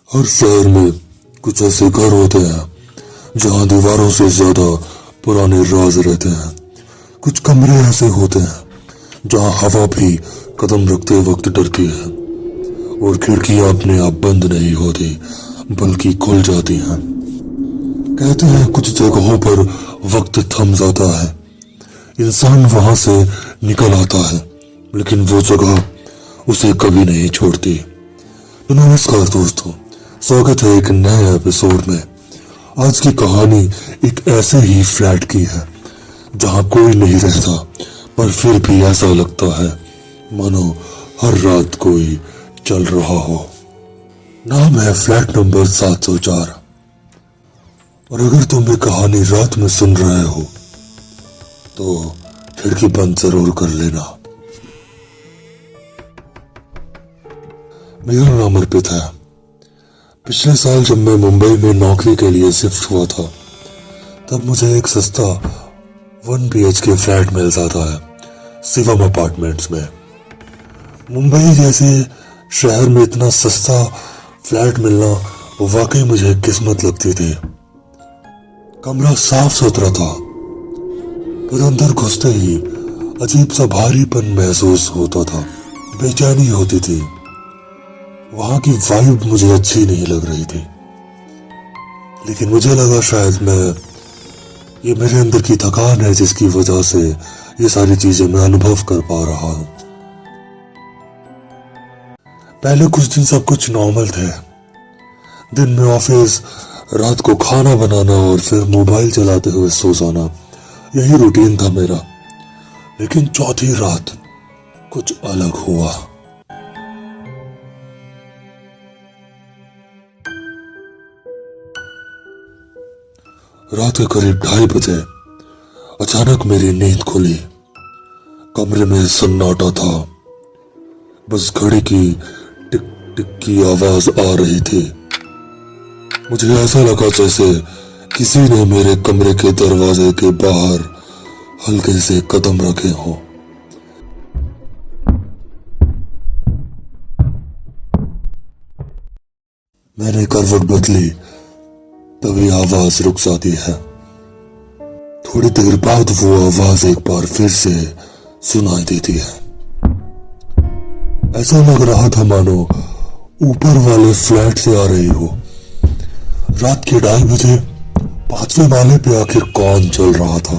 हर शहर में कुछ ऐसे घर होते हैं जहां दीवारों से ज्यादा पुराने राज रहते हैं। कुछ कमरे ऐसे होते हैं जहां हवा भी कदम रखते वक्त डरती है और खिड़कियां अपने आप बंद नहीं होती बल्कि खुल जाती हैं। कहते हैं कुछ जगहों पर वक्त थम जाता है, इंसान वहां से निकल आता है, लेकिन वो जगह उसे कभी नहीं छोड़ती। तो नमस्कार दोस्तों, स्वागत है एक नए एपिसोड में। आज की कहानी एक ऐसे ही फ्लैट की है जहां कोई नहीं रहता, पर फिर भी ऐसा लगता है मानो हर रात कोई चल रहा हो। नाम है फ्लैट नंबर 704। और अगर तुम ये कहानी रात में सुन रहे हो तो खिड़की बंद जरूर कर लेना। मेरा नाम अर्पित है। पिछले साल जब मैं मुंबई में नौकरी के लिए शिफ्ट हुआ था, तब मुझे एक सस्ता 1 BHK फ्लैट मिल जाता है शिवम अपार्टमेंट्स में। मुंबई जैसे शहर में इतना सस्ता फ्लैट मिलना वाकई मुझे किस्मत लगती थी। कमरा साफ सुथरा था, पर अंदर घुसते ही अजीब सा भारीपन महसूस होता था, बेचैनी होती थी। वहां की वाइब मुझे अच्छी नहीं लग रही थी, लेकिन मुझे लगा शायद ये मेरे अंदर की थकान है जिसकी वजह से ये सारी चीजें मैं अनुभव कर पा रहा हूं। पहले कुछ दिन सब कुछ नॉर्मल थे। दिन में ऑफिस, रात को खाना बनाना और फिर मोबाइल चलाते हुए सो जाना, यही रूटीन था मेरा। लेकिन चौथी रात कुछ अलग हुआ। रात के करीब 2:30 बजे अचानक मेरी नींद खुली। कमरे में सन्नाटा था, बस घड़ी की टिक टिक की आवाज आ रही थी। मुझे ऐसा लगा जैसे किसी ने मेरे कमरे के दरवाजे के बाहर हल्के से कदम रखे हों। मैंने करवट बदली, तभी आवाज रुक जाती है। थोड़ी देर बाद वो आवाज एक बार फिर से सुनाई देती है। ऐसा लग रहा था मानो ऊपर वाले फ्लैट से आ रही हो। रात के 2:30 बजे 5वें माले पे आखिर कौन चल रहा था,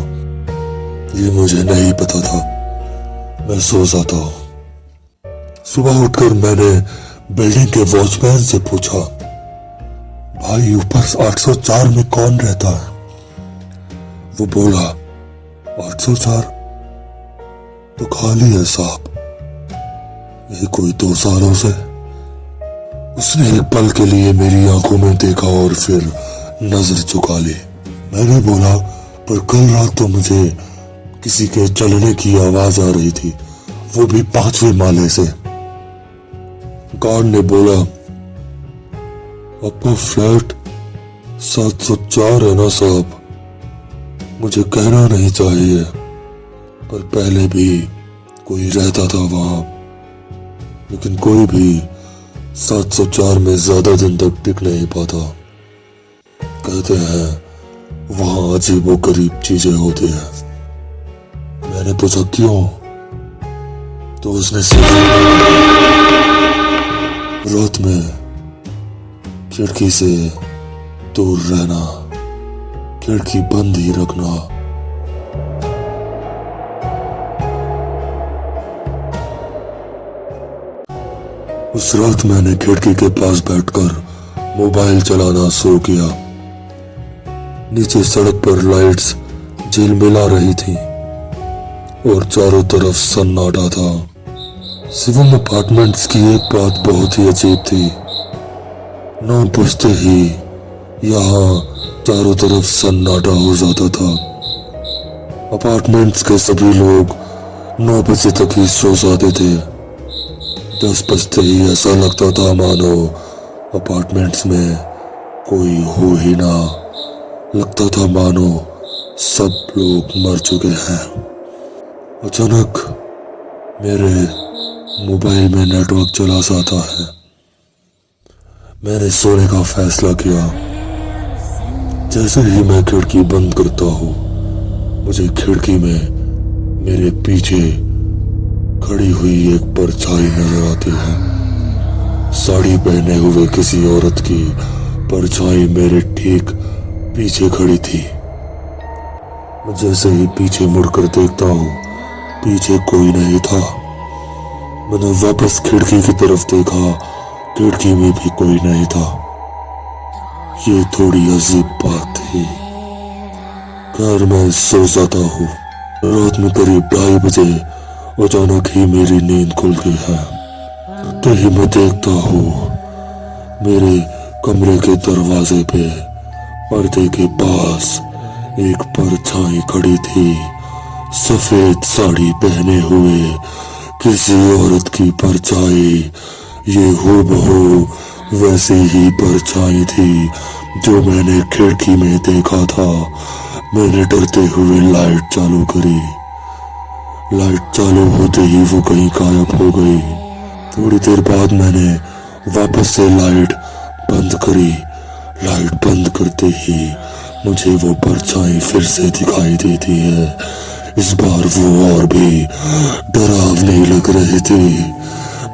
ये मुझे नहीं पता था। मैं सो जाता हूं। सुबह उठकर मैंने बिल्डिंग के वॉचमैन से पूछा, भाई ऊपर 804 में कौन रहता है? वो बोला, 804 तो खाली है साहब, ये कोई 2 सालों से। उसने एक पल के लिए मेरी आंखों में देखा और फिर नजर झुका ली। मैंने बोला, पर कल रात तो मुझे किसी के चलने की आवाज आ रही थी, वो भी 5वें माले से। गार्ड ने बोला, आपका फ्लैट 704 है ना साहब? मुझे कहना नहीं चाहिए, पर पहले भी कोई रहता था वहां, लेकिन कोई भी 704 में ज्यादा दिन तक टिक नहीं पाता। कहते हैं वहां अजीबो गरीब चीजें होती हैं। मैंने पूछा क्यों, तो उसने रात में खिड़की से दूर रहना, खिड़की बंद ही रखना। उस रात मैंने खिड़की के पास बैठकर मोबाइल चलाना शुरू किया। नीचे सड़क पर लाइट्स झिलमिला रही थी और चारों तरफ सन्नाटा था। शिवम अपार्टमेंट्स की एक बात बहुत ही अजीब थी। 9 बजते ही यहाँ चारों तरफ सन्नाटा हो जाता था। अपार्टमेंट्स के सभी लोग 9 बजे तक ही सो जाते थे। 10 बजते ही ऐसा लगता था मानो अपार्टमेंट्स में कोई हो ही ना। लगता था मानो सब लोग मर चुके हैं। अचानक मेरे मोबाइल में नेटवर्क चला जाता है। मैंने सोने का फैसला किया। जैसे ही मैं खिड़की बंद करता हूँ, मुझे खिड़की में मेरे पीछे खड़ी हुई एक परछाई नजर आती है। साड़ी पहने हुए किसी औरत की परछाई मेरे ठीक पीछे खड़ी थी। मैं जैसे ही पीछे मुड़कर देखता हूँ, पीछे कोई नहीं था। मैंने वापस खिड़की की तरफ देखा, खिड़की में भी कोई नहीं था। ये थोड़ी अजीब बात थी। खैर मैं सो जाता हूँ। रात में करीब 2:30 बजे अचानक ही मेरी नींद खुल गई है। तो ही मैं देखता हूँ, मेरे कमरे के दरवाजे पे पर्दे के पास एक परछाई खड़ी थी। सफेद साड़ी पहने हुए किसी औरत की परछाई। ये हूबहू वैसी ही परछाई थी जो मैंने खिड़की में देखा था। मैंने डरते हुए लाइट चालू करी। लाइट चालू होते ही वो कहीं गायब हो गई। थोड़ी देर बाद मैंने वापस से लाइट बंद करी। लाइट बंद करते ही मुझे वो परछाई फिर से दिखाई देती है। इस बार वो और भी डरावनी लग रही थी।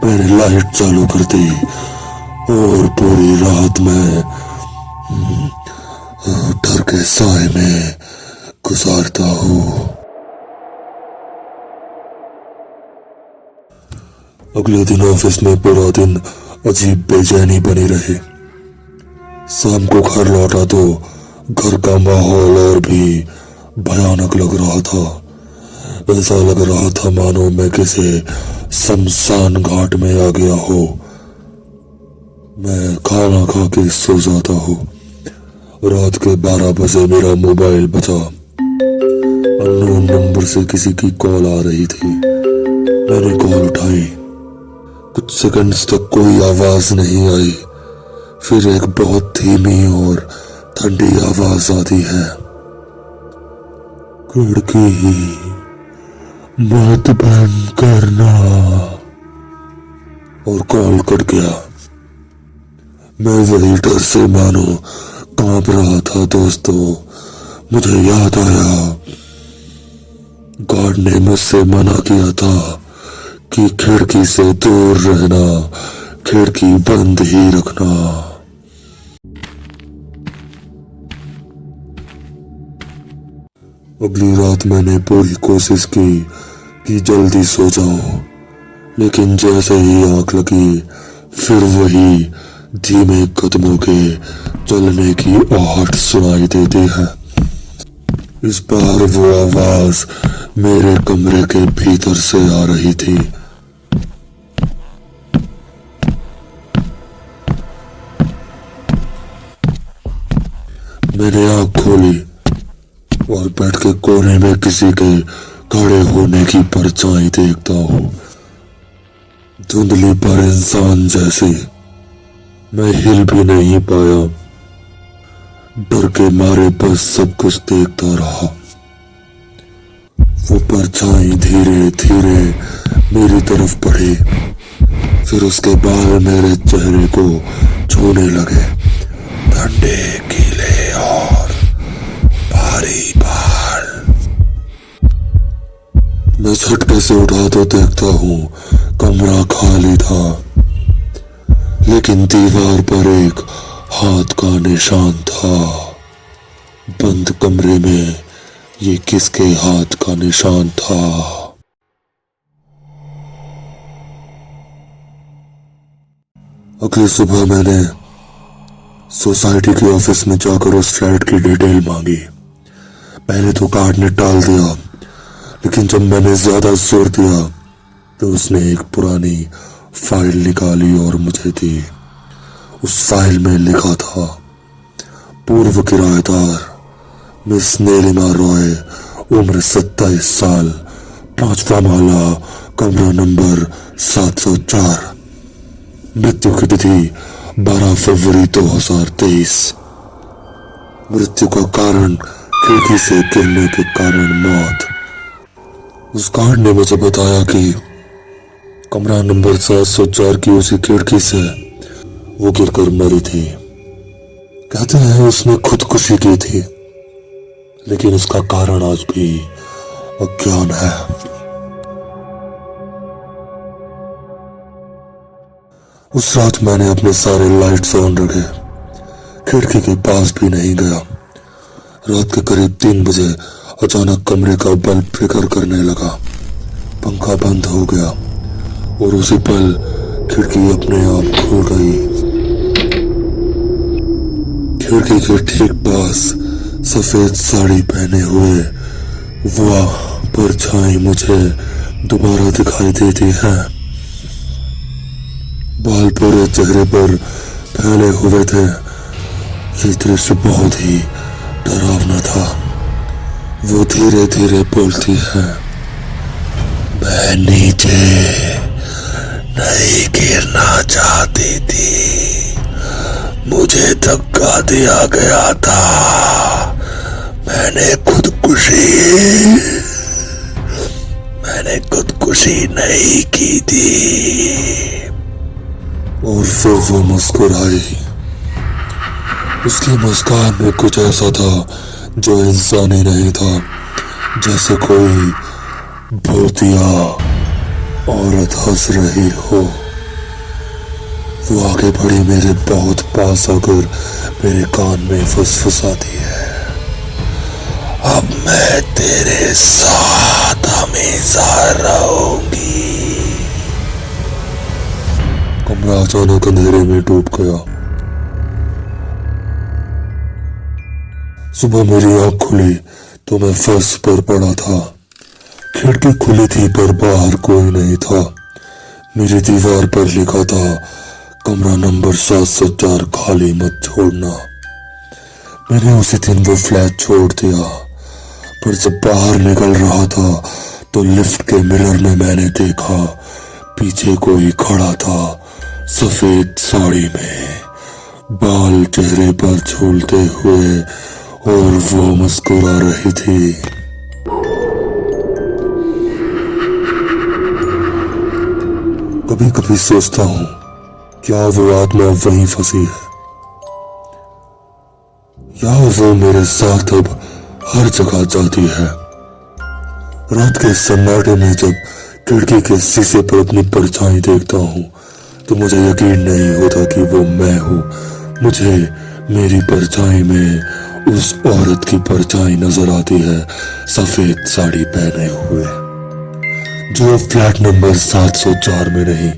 मैंने लाइट चालू कर दी और पूरी रात में डर के साए में गुजारता हूँ। अगले दिन ऑफिस में पूरा दिन अजीब बेचैनी बनी रही। शाम को घर लौटा तो घर का माहौल और भी भयानक लग रहा था। ऐसा लग रहा था मानो मैं किसी शमशान घाट में आ गया हो। मैं खाना खा के सो जाता हूँ। रात के 12 बजे मेरा मोबाइल बजा। अननोन नंबर से किसी की कॉल आ रही थी। मैंने कॉल उठाई। कुछ सेकंड्स तक कोई आवाज नहीं आई। फिर एक बहुत धीमी और ठंडी आवाज आती है, खिड़की मत बंद करना। और कॉल कट गया। मैं वही डर से मानो कांप रहा था। दोस्तों, मुझे याद आया, गॉड ने मुझसे मना किया था कि खिड़की से दूर रहना, खिड़की बंद ही रखना। अगली रात मैंने पूरी कोशिश की कि जल्दी सो जाओ, लेकिन जैसे ही आंख लगी फिर वही धीमे कदमों के चलने की आहट सुनाई देती है। इस बार वो आवाज मेरे कमरे के भीतर से आ रही थी। मैंने आंख खोली और बेड के कोने में किसी के खड़े होने की परछाई देखता हूँ, धुंधली पर इंसान जैसी। मैं हिल भी नहीं पाया। डर के मारे बस सब कुछ देखता रहा। वो परछाई धीरे धीरे मेरी तरफ बढ़ी। फिर उसके बाल मेरे चेहरे को छूने लगे, ठंडे गीले और भारी बाल। मैं झटके से उठा तो देखता हूँ कमरा खाली था, लेकिन दीवार पर एक हाथ का निशान था। बंद कमरे में ये किसके हाथ का निशान था? अगली सुबह मैंने सोसाइटी के ऑफिस में जाकर उस फ्लैट की डिटेल मांगी। पहले तो गार्ड ने टाल दिया, लेकिन जब मैंने ज्यादा जोर दिया तो उसने एक पुरानी फाइल निकाली और मुझे दी। उस फाइल में लिखा था, पूर्व किराएदार मिस नीलिमा रॉय, उम्र 27 साल, 5वां माला, कमरा नंबर 704। मृत्यु की तिथि 12 फरवरी 2023। मृत्यु का कारण खिड़की से गिरने के कारण मौत। उस गार्ड ने मुझे बताया कि कमरा नंबर 704 की उसी खिड़की से वो गिरकर मरी थी। कहते हैं उसने खुदकुशी की थी, लेकिन उसका कारण आज भी अज्ञान है। उस रात मैंने अपने सारे लाइट्स ऑन रखे, खिड़की के पास भी नहीं गया। रात के करीब 3 बजे अचानक कमरे का बल्ब फ्लिकर करने लगा, पंखा बंद हो गया और उसी पल खिड़की अपने आप खुल गई। खिड़की के ठीक पास सफेद साड़ी पहने हुए वह परछाई मुझे दोबारा दिखाई देती है। बाल पूरे चेहरे पर फैले हुए थे। ये दृश्य बहुत ही डरावना था। वो धीरे धीरे बोलती है, मैं नीचे नहीं गिरना चाहती थी, मुझे धक्का दिया गया था, मैंने खुदकुशी नहीं की थी। और फिर वो मुस्कुराई। उसकी मुस्कान में कुछ ऐसा था जो इंसानी नहीं था, जैसे कोई भूतिया औरत हंस रही हो। वो आगे बढ़ी, मेरे बहुत पास आकर मेरे कान में फुसफुसाती है, अब मैं तेरे साथ हमेशा रहूंगी। कमरा अचानक अंधेरे में डूब गया। सुबह मेरी आंख खुली तो मैं फर्श पर पड़ा था। खिड़की खुली थी पर बाहर कोई नहीं था। मेरी दीवार पर लिखा था, कमरा नंबर 704 खाली मत छोड़ना। मैंने उसी दिन वो फ्लैट छोड़ दिया, पर जब बाहर निकल रहा था तो लिफ्ट के मिरर में मैंने देखा पीछे कोई खड़ा था, सफेद साड़ी में, बाल चेहरे पर झूलते हुए, और वो मुस्कुरा रही थी। कभी कभी सोचता हूं, क्या वो आत्मा वहीं फंसी है, या वो मेरे साथ अब हर जगह जाती है। रात के सन्नाटे में जब खिड़की के शीशे पर अपनी परछाई देखता हूं तो मुझे यकीन नहीं होता कि वो मैं हूं। मुझे मेरी परछाई में उस औरत की परछाई नजर आती है, सफेद साड़ी पहने हुए, जो फ्लैट नंबर 704 में रही।